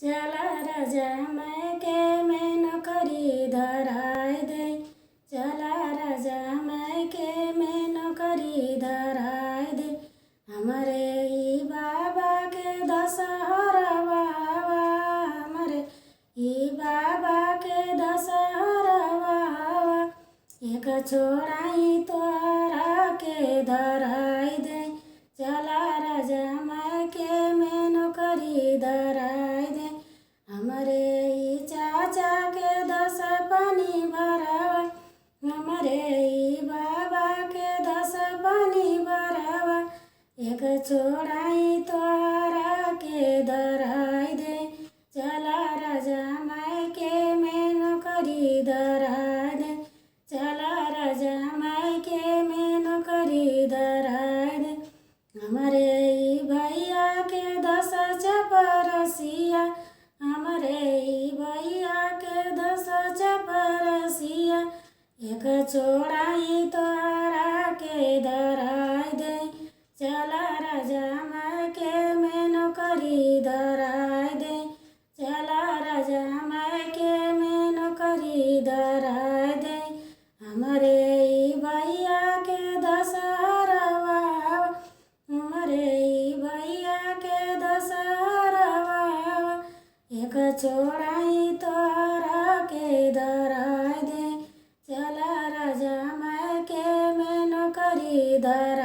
चला राजा मैं के मैं नौकरी धराय दे। चला राजा मैं के मैं नौकरी धराय दे। हमरे ई बाबा के दशहरवा, हमरे ई बाबा के दशहरवा, एक छोड़ाई तोरा के धराय दे। चला राजा मैं के मैं नौकरी धराय दे। हमरे ई चाचा के दस पानी भरावा, हमरे ई बाबा के दस पानी भरावा, एक छोड़ाई तोरा के धराय दे। चला राजा मैं के मैं नौकरी धराय दे। चला राजा मैं के मैं नौकरी धराय दे। हमरे ई भैया के दस चपरसिया, हमरे ई भैया के दस चपरसिया, एक छोड़ाई तोरा के धराय दे। चला राजा मैं के मैं नौकरी धराय दे। चला राजा मैं के मैं नौकरी धराय दे। हमरे ई भैया के दशहरवा, हमरे ई भैया के दशहरवा, एक छोड़ाई तोरा के धराय दे। चला राजा मैं के मैं नौकरी धराय